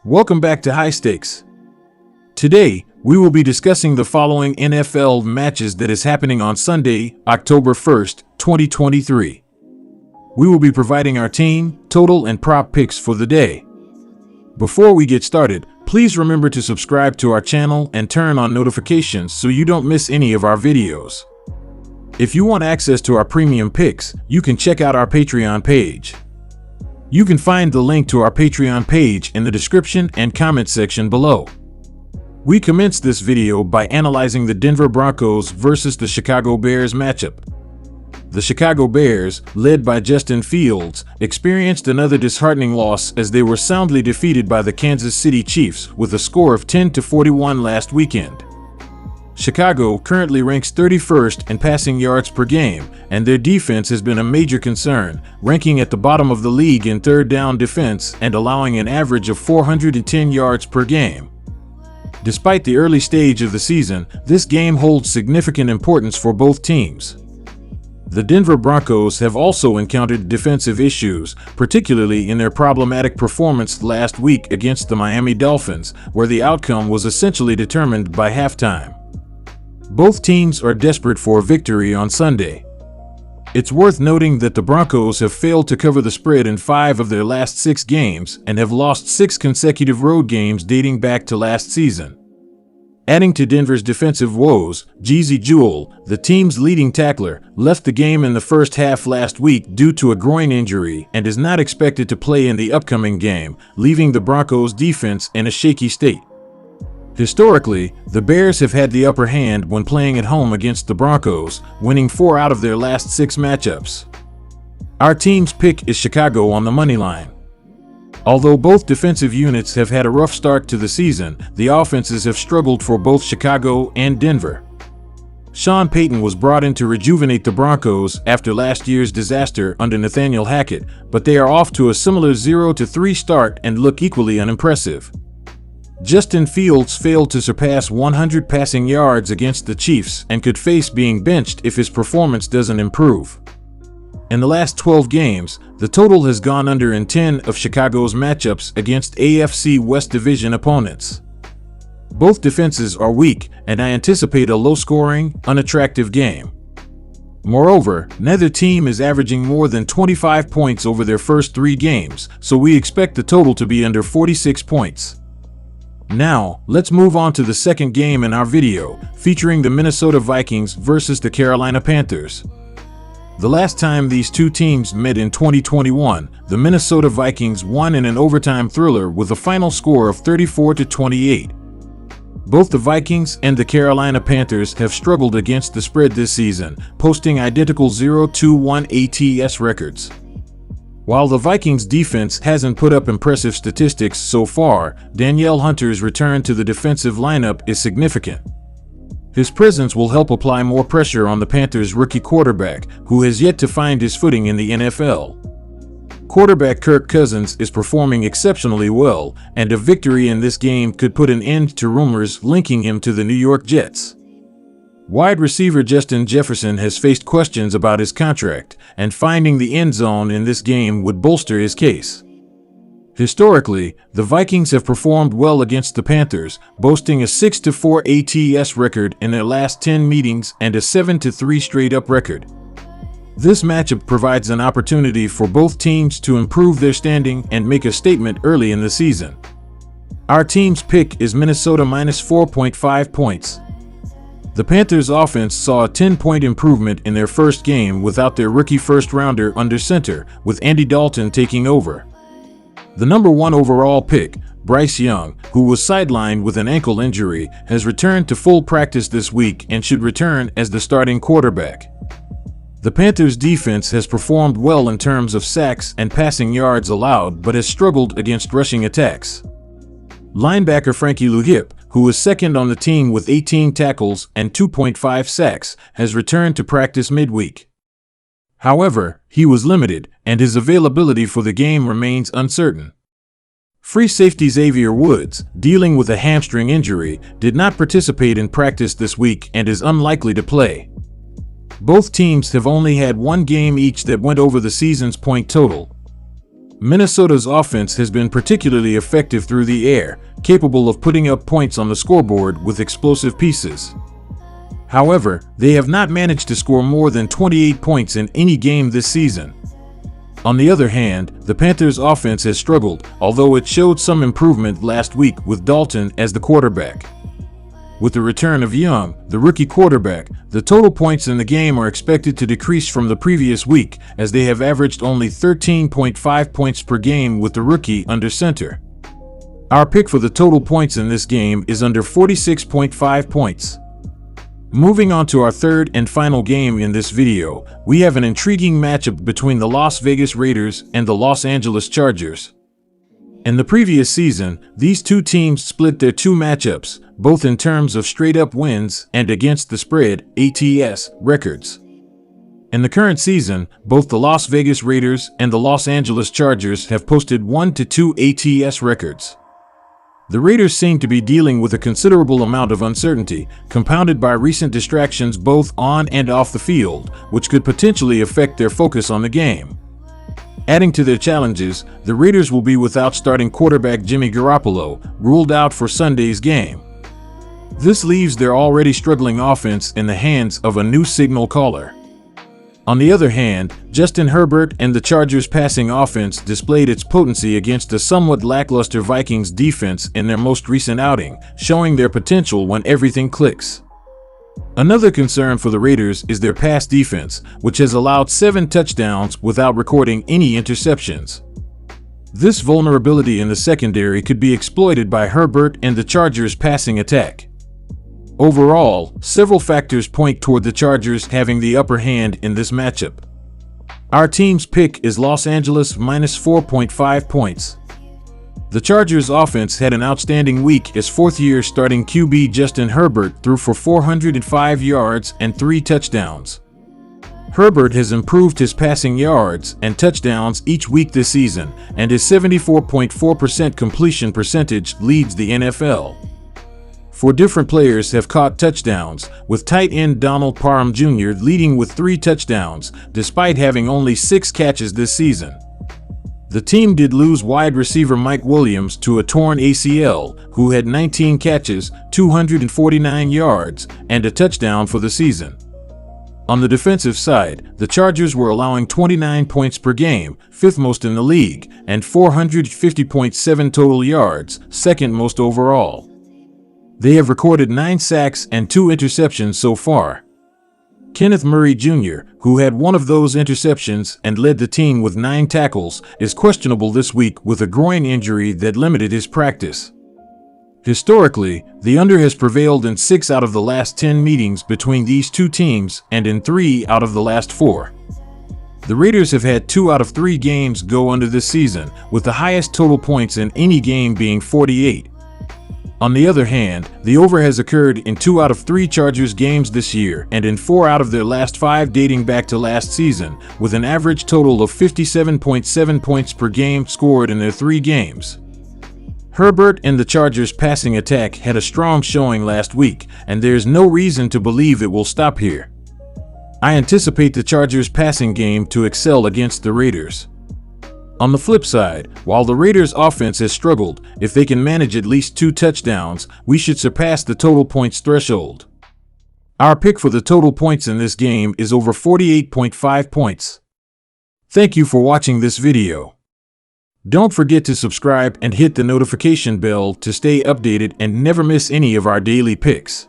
Welcome back to High Stakes. Today, we will be discussing the following NFL matches that is happening on Sunday, October 1st, 2023. We will be providing our team, total, and prop picks for the day. Before we get started, please remember to subscribe to our channel and turn on notifications so you don't miss any of our videos. If you want access to our premium picks, you can check out our Patreon page. You can find the link to our Patreon page in the description and comment section below. We commenced this video by analyzing the Denver Broncos versus the Chicago Bears matchup. The Chicago Bears, led by Justin Fields, experienced another disheartening loss as they were soundly defeated by the Kansas City Chiefs with a score of 10-41 last weekend. Chicago currently ranks 31st in passing yards per game, and their defense has been a major concern, ranking at the bottom of the league in third down defense and allowing an average of 410 yards per game. Despite the early stage of the season, this game holds significant importance for both teams. The Denver Broncos have also encountered defensive issues, particularly in their problematic performance last week against the Miami Dolphins, where the outcome was essentially determined by halftime. Both teams are desperate for a victory on Sunday. It's worth noting that the Broncos have failed to cover the spread in 5 of their last 6 games and have lost 6 consecutive road games dating back to last season. Adding to Denver's defensive woes, Jeezy Jewell, the team's leading tackler, left the game in the first half last week due to a groin injury and is not expected to play in the upcoming game, leaving the Broncos' defense in a shaky state. Historically, the Bears have had the upper hand when playing at home against the Broncos, winning 4 out of their last 6 matchups. Our team's pick is Chicago on the money line. Although both defensive units have had a rough start to the season, the offenses have struggled for both Chicago and Denver. Sean Payton was brought in to rejuvenate the Broncos after last year's disaster under Nathaniel Hackett, but they are off to a similar 0-3 start and look equally unimpressive. Justin Fields failed to surpass 100 passing yards against the Chiefs and could face being benched if his performance doesn't improve. In the last 12 games, the total has gone under in 10 of Chicago's matchups against AFC West Division opponents. Both defenses are weak, and I anticipate a low-scoring, unattractive game. Moreover, neither team is averaging more than 25 points over their first 3 games, so we expect the total to be under 46 points. Now, let's move on to the second game in our video, featuring the Minnesota Vikings versus the Carolina Panthers. The last time these two teams met in 2021, the Minnesota Vikings won in an overtime thriller with a final score of 34-28. Both the Vikings and the Carolina Panthers have struggled against the spread this season, posting identical 0-1 ATS records. While the Vikings' defense hasn't put up impressive statistics so far, Danielle Hunter's return to the defensive lineup is significant. His presence will help apply more pressure on the Panthers' rookie quarterback, who has yet to find his footing in the NFL. Quarterback Kirk Cousins is performing exceptionally well, and a victory in this game could put an end to rumors linking him to the New York Jets. Wide receiver Justin Jefferson has faced questions about his contract, and finding the end zone in this game would bolster his case. Historically, the Vikings have performed well against the Panthers, boasting a 6-4 ATS record in their last 10 meetings and a 7-3 straight-up record. This matchup provides an opportunity for both teams to improve their standing and make a statement early in the season. Our team's pick is Minnesota minus 4.5 points. The Panthers' offense saw a 10-point improvement in their first game without their rookie first-rounder under center, with Andy Dalton taking over. The number 1 overall pick, Bryce Young, who was sidelined with an ankle injury, has returned to full practice this week and should return as the starting quarterback. The Panthers' defense has performed well in terms of sacks and passing yards allowed, but has struggled against rushing attacks. Linebacker Frankie Luhip, who is second on the team with 18 tackles and 2.5 sacks, has returned to practice midweek. However, he was limited, and his availability for the game remains uncertain. Free safety Xavier Woods, dealing with a hamstring injury, did not participate in practice this week and is unlikely to play. Both teams have only had 1 game each that went over the season's point total. Minnesota's offense has been particularly effective through the air, capable of putting up points on the scoreboard with explosive pieces. However, they have not managed to score more than 28 points in any game this season. On the other hand, the Panthers' offense has struggled, although it showed some improvement last week with Dalton as the quarterback. With the return of Young, the rookie quarterback, the total points in the game are expected to decrease from the previous week, as they have averaged only 13.5 points per game with the rookie under center. Our pick for the total points in this game is under 46.5 points. Moving on to our third and final game in this video, we have an intriguing matchup between the Las Vegas Raiders and the Los Angeles Chargers. In the previous season, these two teams split their two matchups, both in terms of straight-up wins and against the spread (ATS) records. In the current season, both the Las Vegas Raiders and the Los Angeles Chargers have posted 1-2 ATS records. The Raiders seem to be dealing with a considerable amount of uncertainty, compounded by recent distractions both on and off the field, which could potentially affect their focus on the game. Adding to their challenges, the Raiders will be without starting quarterback Jimmy Garoppolo, ruled out for Sunday's game. This leaves their already struggling offense in the hands of a new signal caller. On the other hand, Justin Herbert and the Chargers' passing offense displayed its potency against a somewhat lackluster Vikings defense in their most recent outing, showing their potential when everything clicks. Another concern for the Raiders is their pass defense, which has allowed 7 touchdowns without recording any interceptions. This vulnerability in the secondary could be exploited by Herbert and the Chargers' passing attack. Overall, several factors point toward the Chargers having the upper hand in this matchup. Our team's pick is Los Angeles minus 4.5 points. The Chargers' offense had an outstanding week as fourth-year starting QB Justin Herbert threw for 405 yards and 3 touchdowns. Herbert has improved his passing yards and touchdowns each week this season, and his 74.4% completion percentage leads the NFL. 4 different players have caught touchdowns, with tight end Donald Parham Jr. leading with 3 touchdowns, despite having only 6 catches this season. The team did lose wide receiver Mike Williams to a torn ACL, who had 19 catches, 249 yards, and a touchdown for the season. On the defensive side, the Chargers were allowing 29 points per game, 5th most in the league, and 450.7 total yards, 2nd most overall. They have recorded 9 sacks and 2 interceptions so far. Kenneth Murray Jr., who had one of those interceptions and led the team with 9 tackles, is questionable this week with a groin injury that limited his practice. Historically, the under has prevailed in 6 out of the last 10 meetings between these two teams and in 3 out of the last 4. The Raiders have had 2 out of 3 games go under this season, with the highest total points in any game being 48. On the other hand, the over has occurred in 2 out of 3 Chargers games this year and in 4 out of their last 5 dating back to last season, with an average total of 57.7 points per game scored in their 3 games. Herbert and the Chargers' passing attack had a strong showing last week, and there's no reason to believe it will stop here. I anticipate the Chargers' passing game to excel against the Raiders. On the flip side, while the Raiders' offense has struggled, if they can manage at least 2 touchdowns, we should surpass the total points threshold. Our pick for the total points in this game is over 48.5 points. Thank you for watching this video. Don't forget to subscribe and hit the notification bell to stay updated and never miss any of our daily picks.